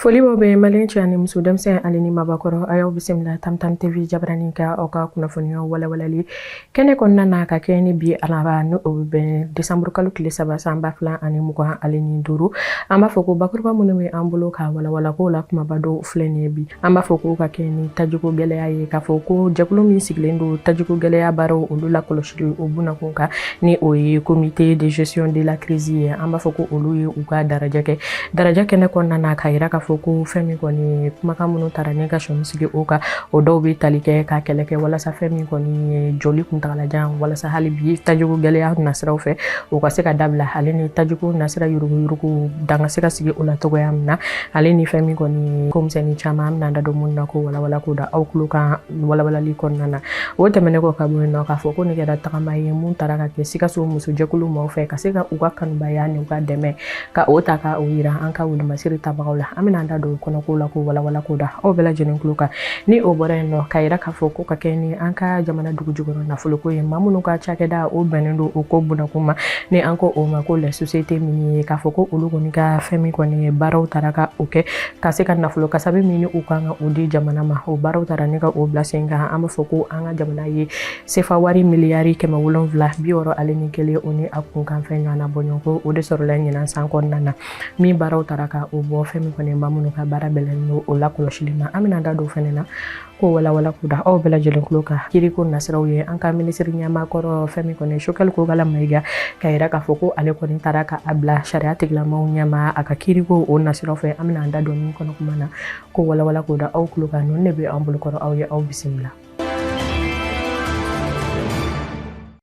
Foli bɔ bɛ maliyɛn cɛ ani muso denmisɛn ani ni mabakɔrɔ a y'aw bisimila Tamtam TV jabaranin ka aw ka kunnafoniya walawalali kɛnɛ kɔnɔna na ka kɛ ni bi araba ni o bɛ bɛn décembre kalo tile 3 san 2025 an b'a fɔ ko bakuruba minnu bɛ an bolo ka walawala ko la kumaba dɔw filɛ nin ye bi an b'a fɔ ko ka kɛ ni tajiko gɛlɛya ye k'a fɔ ko jɛkulu min sigilen don tajiko gɛlɛya baaraw olu la kɔlɔsili o bunakun kan ni o ye comité de gestion de la crise ye an b'a fɔ ko olu ye u ka daraja kɛnɛ kɔnɔna na ka yira ka fɔ ko fɛn min kɔni kumakan minnu taara ne ka sɔmi sigi o ka o dɔw bɛ tali kɛ ka kɛlɛ kɛ walasa fɛn min kɔni ye joli kuntagalajan walasa hali bi tajiko gɛlɛya nasiraw fɛ o ka se ka dabila ale ni tajiko nasira yuruguyurugu danga se ka sigi o la togoya min na ale ni fɛn min kɔni komisɛnni caman an bɛna da don mun na ko walawala ko da aw tulo kan walawalali kɔnɔna na o tɛmɛnen kɔ ka bɔ yen nɔ k'a fɔ ko nin kɛra tagama ye mun taara ka kɛ Sikaso musojɛkulu maaw fɛ ka se ka u ka kanubaya ni u ka dɛmɛ ka o ta ka o yira an ka wulumasiri tabagaw la an bɛna da don kɔnɔko la ko walawala ko da aw bɛɛ lajɛlen tulo kan ni o bɔra yen nɔ ka yira k'a fɔ ko ka kɛ ni an ka jamana dugu jukɔrɔ nafolo ko ye maa minnu ka cakɛda o bɛnnen don o ko bunakun ma ni an ko o ma ko la société min ye k'a fɔ ko olu kɔni ka fɛn min kɔni ye baaraw taara ka o kɛ ka se ka nafolo kasabi min ni u kan ka o di jamana ma o baaraw taara ne ka o bila sen kan an b'a fɔ ko an ka jamana ye sefa wari miliyari 761 o ni a kunkan fɛn ɲɔgɔnna bɔɲɔgɔn ko o de sɔrɔla ɲinan san kɔnɔna na min baaraw taara ka o bɔ fɛn min kɔni maa minnu ka baara bɛlɛnnen don o la kɔlɔsili ma an bɛna da don fɛnɛ na ko walawala ko da aw bɛɛ lajɛlen tulo kan kiriko nasiraw ye an ka minisiri ɲɛmaakɔrɔ fɛn min kɔni Sukali Kogala Mayiga ka yira k'a fɔ ko ale kɔni taara ka a bila sariya tigilamaw ɲɛma a ka kiriko o nasiraw fɛ an bɛna da don min kɔnɔ kuma na ko walawala ko da aw tulo kan ninnu de bɛ an bolokɔrɔ aw ye aw bisimila.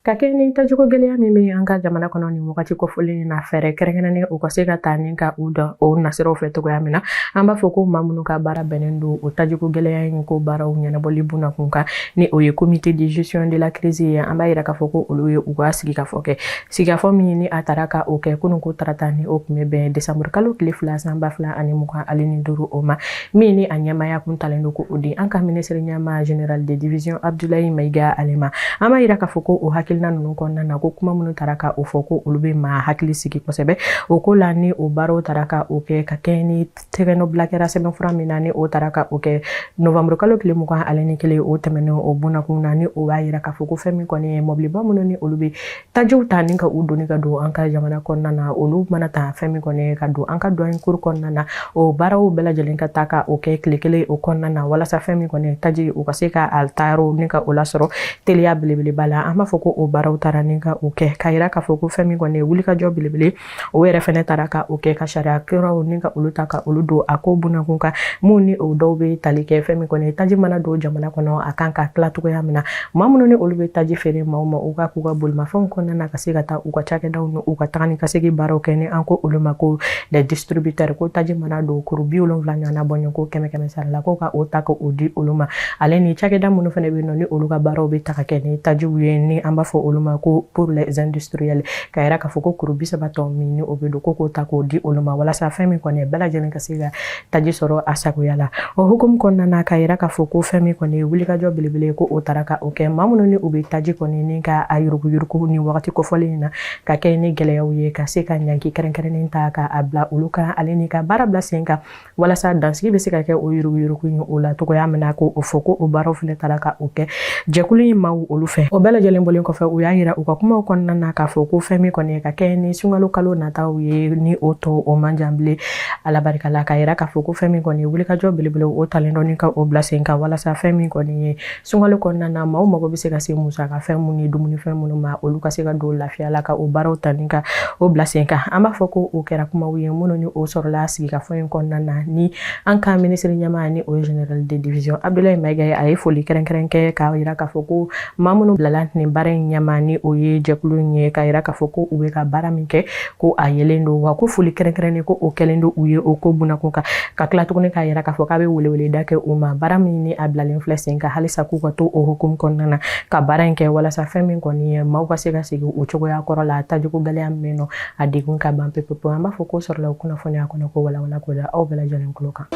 Ka kɛ ni tajiko gɛlɛya min bɛ an ka jamana kɔnɔ nin wagati kɔfɔlen na fɛɛrɛ kɛrɛnkɛrɛnnen o ka se ka taa ni ka u da o nasiraw fɛ togoya min na an b'a fɔ ko maa minnu ka baara bɛnnen don o tajiko gɛlɛya in ko baaraw ɲɛnabɔli bunakun kan ni o ye comité de gestion de la crise ye an b'a yira k'a fɔ ko olu ye u ka sigikafɔ kɛ sigikafɔ min ni a taara ka o kɛ kunun ko tarata ni o tun bɛ bɛn décembre kalo tile 2 san 2025 o ma min ni a ɲɛmaya kun talen don ko o di an ka minisiri ɲɛma général de division Abdoulaye Mayiga ale ma an b'a yira k'a fɔ ko o hakilina ninnu kɔnɔna na ko kuma minnu taara ka o fɔ ko olu bɛ maa hakili sigi kosɛbɛ o ko la ni o baaraw taara ka o kɛ ka kɛ ni tɛgɛnɔbila kɛra sɛbɛnfura min na ni o taara ka o kɛ novembre kalo tile 21 o tɛmɛnen o bunakun na ni o b'a yira k'a fɔ ko fɛn min kɔni ye mɔbiliba minnu ni olu bɛ tajiw ta ni ka u doni ka don an ka jamana kɔnɔna na olu mana ta fɛn min kɔni ka don an ka dɔn kuru kɔnɔna na o baaraw bɛɛ lajɛlen ka taa ka o kɛ tile kelen o kɔnɔna na walasa fɛn min kɔni taji u ka se ka a taayɔrɔ ni ka o lasɔrɔ teliya belebeleba la an b'a fɔ ko o baaraw taara ni ka o kɛ ka yira k'a fɔ ko fɛn min kɔni ye wulikajɔ belebele o yɛrɛ fɛnɛ taara ka o kɛ ka sariya kɛraw ni ka olu ta ka olu don a ko bunakun kan mun ni o dɔw bɛ tali kɛ fɛn min kɔni taji mana don jamana kɔnɔ a kan ka tila cogoya min na maa minnu ni olu bɛ taji feere maaw ma u ka k'u ka bolimafɛnw kɔnɔna na ka se ka taa u ka cakɛdaw ni u ka taga ni ka segin baaraw kɛ ni an ko olu ma ko les distributeurs ko taji mana don kuru 70 ɲɔgɔnna bɔɲɔgɔn ko 100 sara la ko ka o ta ka o di olu ma ale ni cakɛda minnu fɛnɛ bɛ yen nɔ ni olu ka baaraw bɛ ta ka kɛ ni tajiw ye ni an b'a fɔ olu ma ko pour les industriels ka yira k'a fɔ ko kuru 30 tɔ min ni o bɛ don ko ta k'o di olu ma walasa fɛn min kɔni bɛɛ lajɛlen ka se ka taji sɔrɔ a sagoya la o hukumu kɔnɔna na ka yira k'a fɔ ko fɛn min kɔni wulikajɔ belebele ko o taara ka o kɛ maa minnu ni u bɛ taji kɔni ni ka a yuruguyurugu ni wagati kɔfɔlen na ka kɛ ni gɛlɛyaw ye ka se ka ɲanki kɛrɛnkɛrɛnnen ta ka a bila olu kan ale ni ka baara bila sen kan walasa dansigi bɛ se ka kɛ o yuruguyurugu in o la togoya min na ko o fɔ ko o baaraw fɛnɛ taara ka o kɛ jɛkulu in maaw olu fɛ o bɛɛ lajɛlen bɔlen kɔfɛ u y'a yira u ka kumaw kɔnɔna na k'a fɔ ko fɛn min kɔni ka kɛ ni sunkalo kalo nataw ye ni o tɔ o man jan bilen ala barika la ka yira k'a fɔ ko fɛn min kɔni wulikajɔ belebele o talen dɔ ni ka o bila sen kan walasa fɛn min kɔni ye sunkalo kɔnɔna na maaw mago bɛ se ka se musaka fɛn mun ni dumunifɛn minnu ma olu ka se ka don lafiya la ka o baaraw ta ni ka o bila sen kan an b'a fɔ ko o kɛra kumaw ye minnu ni o sɔrɔla sigikafɔ in kɔnɔna na ni an ka minisiri ɲɛmaa ni o ye général de division Abdoulaye Mayiga ye a ye foli kɛrɛnkɛrɛn kɛ k'a yira k'a fɔ ko maa minnu bilala nin baara in ɲɛmaa ni o ye jɛkulu in ye ka yira k'a fɔ ko u bɛ ka baara min kɛ ko a yelen don wa ko foli kɛrɛnkɛrɛnnen ko o kɛlen don u ye o ko bunakun kan ka tila tuguni k'a yira k'a fɔ k'a bɛ weleweleda kɛ u ma baara min ni a bilalen filɛ sen kan halisa k'u ka to o hukumu kɔnɔna na ka baara in kɛ walasa fɛn min kɔni ye maaw ka se ka segin o cogoya kɔrɔ la tajiko gɛlɛya min bɛ yen nɔ a degun ka ban pepewu an b'a fɔ ko sɔrɔla o kunnafoniya kɔnɔ ko walawala ko da aw bɛɛ lajɛlen tulo kan.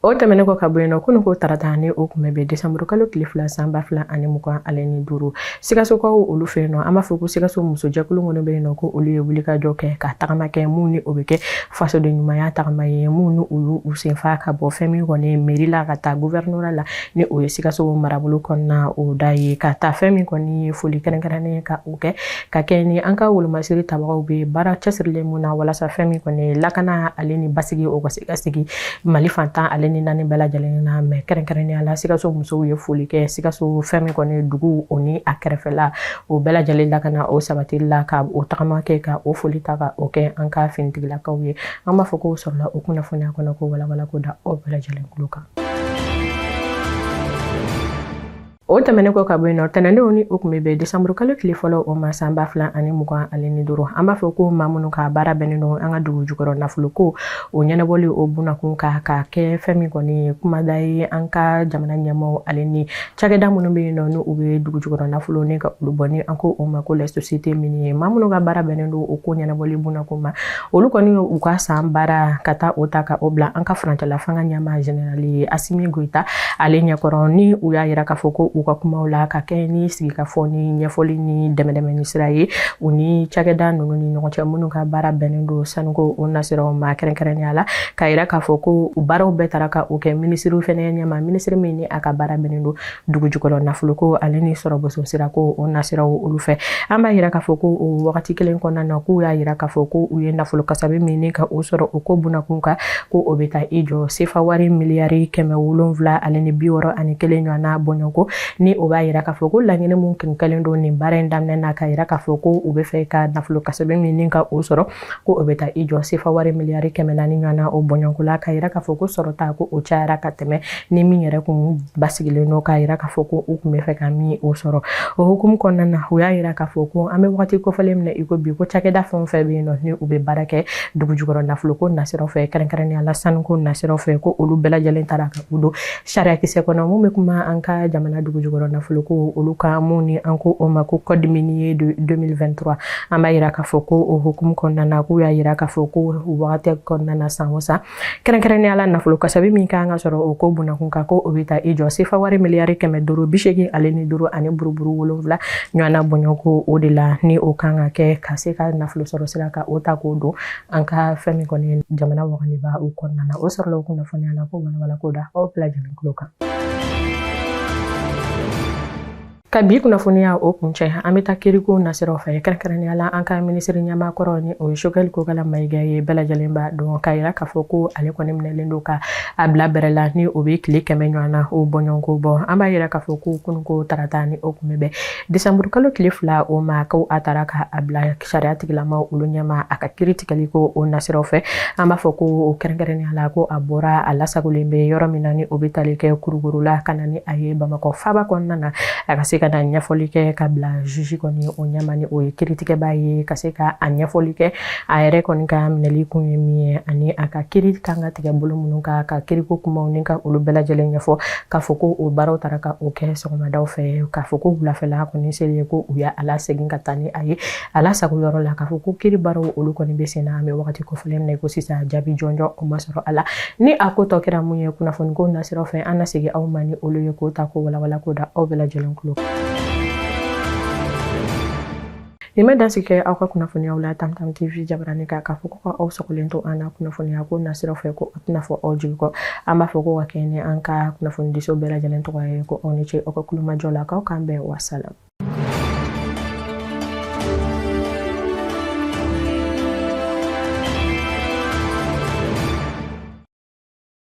O tɛmɛnen kɔ ka bɔ yen nɔ kunun ko tarata ni o kun bɛ Desanburu kalo tile 2 san 2025 Sikasokaw olu fɛ yen nɔ an b'a fɔ ko Sikaso muso jɛkulu minnu bɛ yen nɔ ko olu ye wulikajɔ kɛ ka tagama kɛ mun ni o bɛ kɛ fasoden ɲumanya tagama ye mun ni olu u senfa ka bɔ fɛn min kɔni mairie la ka taa gouvernorat la ni o ye Sikaso marabolo kɔnɔna o da ye ka taa fɛn min kɔni ye foli kɛrɛnkɛrɛnnen ka o kɛ ka kɛ ni an ka wolomasiri tabagaw bɛ baara cɛsirilen mun na walasa fɛn min kɔni lakana ale ni basigi o ka se ka sigi Mali fantan ale ni naani bɛɛ lajɛlen na mais kɛrɛnkɛrɛnnenya la Sikaso musow ye foli kɛ Sikaso fɛn min kɔni dugu o ni a kɛrɛfɛla o bɛɛ lajɛlen lakana o sabatili la ka o tagama kɛ ka o foli ta ka o kɛ an ka finitigilakaw ye an b'a fɔ ko sɔrɔla o kunnafoniya kɔnɔ ko walawala ko da o bɛɛ lajɛlen kulo kan. O tɛmɛnen kɔ ka bɔ yen nɔ tɛnɛndenw ni o kun bɛ Desanburu kalo tile fɔlɔ o ma san 2025 an b'a fɔ ko maa minnu ka baara bɛnnen don an ka dugu jukɔrɔ nafolo ko o ɲɛnabɔli o bunakun ka kɛ fɛn min kɔni ye kumada ye an ka jamana ɲɛmaaw ale ni cakɛda minnu bɛ yen nɔ ni u bɛ dugu jukɔrɔ nafolo ni ka olu bɔ ni an ko o ma ko la société minier maa minnu ka baara bɛnnen don o ko ɲɛnabɔli bunakun ma olu kɔni u ka san baara ka taa o ta ka o bila an ka furancɛla fanga ɲɛmaa général ye Asimi Goita ale ɲɛkɔrɔ ni u y'a yira k'a fɔ ko u ka kumaw la ka kɛ ni sigikafɔ ni ɲɛfɔli ni dɛmɛdɛmɛni sira ye u ni cakɛda ninnu ni ɲɔgɔn cɛ minnu ka baara bɛnnen don sanuko o nasiraw ma kɛrɛnkɛrɛnnenya la ka yira k'a fɔ ko u baaraw bɛɛ tara ka o kɛ minisiriw fɛnɛ ɲɛma minisiri min ni a ka baara bɛnnen don dugu jukɔrɔ nafolo ko ale ni sɔrɔboso sira ko o nasiraw olu fɛ an b'a yira k'a fɔ ko o wagati kelen kɔnɔna na k'u y'a yira k'a fɔ ko u ye nafolo kasabi min ni ka o sɔrɔ o ko bunakun kan ko o bɛ taa i jɔ sefa wari miliyari 770 ale ni 61 ɲɔgɔnna bɔɲɔgɔnko ni o b'a yira k'a fɔ ko laɲini mun kɛlen don nin baara in daminɛ na ka yira k'a fɔ ko u bɛ fɛ ka nafolo kasabi min ni ka o sɔrɔ ko o bɛ taa i jɔ sefa wari miliyari 400 ɲɔgɔnna o bɔɲɔgɔnko la ka yira k'a fɔ ko sɔrɔta ko o cayara ka tɛmɛ ni min yɛrɛ kun basigilen don ka yira k'a fɔ ko u kun bɛ fɛ ka min o sɔrɔ o hukumu kɔnɔna na u y'a yira k'a fɔ ko an bɛ wagati kofɔlen minɛ i ko bi ko cakɛda fɛn fɛn bɛ yen nɔ ni u bɛ baara kɛ dugu jukɔrɔ nafolo ko nasiraw fɛ kɛrɛnkɛrɛnnenya la sanuko nasiraw fɛ ko olu bɛɛ lajɛlen taara ka u don sariya kisɛ kɔnɔ mun bɛ kuma an ka jamana dugu jukɔrɔ nafolo ko olu ka mun ni an ko o ma ko code minier de 2023 an b'a yira k'a fɔ ko o hukumu kɔnɔna na k'u y'a yira k'a fɔ ko wagati kɔnɔna na san o san kɛrɛnkɛrɛnnenya la nafolo kasabi min kan ka sɔrɔ o ko bunakun kan ko o bɛ taa i jɔ sefa wari miliyari 585 ale ni 5 ani buruburu 7 ɲɔgɔnna bɔɲɔgɔnko o de la ni o kan ka kɛ ka se ka nafolo sɔrɔ sira ka o ta k'o don an ka fɛn min kɔni jamana wagaliba o kɔnɔna na o sɔrɔla o kunnafoniya la ko walawala ko da aw bɛɛ lajɛlen kulo kan. Ka bi kunnafoniya o kuncɛ an bɛ taa kiriko nasiraw fɛ kɛrɛnkɛrɛnnenya la an ka minisiri ɲɛmaakɔrɔ ni o ye Choguel Kokala Mayiga ye bɛɛ lajɛlen b'a dɔn ka yira k'a fɔ ko ale kɔni minɛlen don ka a bila bɛrɛ la ni o bɛ tile 100 ɲɔgɔnna o bɔɲɔgɔnko bɔ an b'a yira k'a fɔ ko kununko tarata ni o kun bɛ Desanburu kalo tile 2 o ma ko a taara ka a bila sariya tigilamaw olu ɲɛma a ka kiiri tigɛli ko o nasiraw fɛ an b'a fɔ ko o kɛrɛnkɛrɛnnenya la ko a bɔra a lasagolen bɛ yɔrɔ min na ni o bɛ tali kɛ Kulukoro la ka na ni a ye Bamakɔ faaba kɔnɔna na a ka se ka na ɲɛfɔli kɛ ka bila juge kɔni o ɲɛma ni o ye kiiritigɛbaa ye ka se ka a ɲɛfɔli kɛ a yɛrɛ kɔni ka minɛli kun ye min ye ani a ka kiiri kan ka tigɛ bolo minnu ka kiiriko kumaw ni ka olu bɛɛ lajɛlen ɲɛfɔ k'a fɔ ko o baaraw taara ka o kɛ sɔgɔmadaw fɛ k'a fɔ ko wulafɛla kɔni seli ye ko u y'a ala segin ka taa ni a ye ala sago yɔrɔ la k'a fɔ ko kiiri baaraw olu kɔni bɛ sen na an bɛ wagati kofɔlen minɛ ko sisan jaabi jɔnjɔn o ma sɔrɔ a la ni a ko tɔ kɛra mun ye kunnafoni ko nasiraw fɛ an na segin aw ma ni olu ye ko ta ko walawala ko da aw bɛɛ lajɛlen kulo. Nin bɛ dansigi kɛ aw ka kunnafoniyaw la Tamtam TV Jabaranin kan k'a fɔ ko aw sogolen to an na kunnafoniya ko nasiraw fɛ ko o tɛna fɔ aw jigi kɔ an b'a fɔ ko ka kɛ ni an ka kunnafoni diso bɛɛ lajɛlen tɔgɔ ye ko aw ni ce aw ka kulumajɔ la k'aw k'an bɛn wassalam.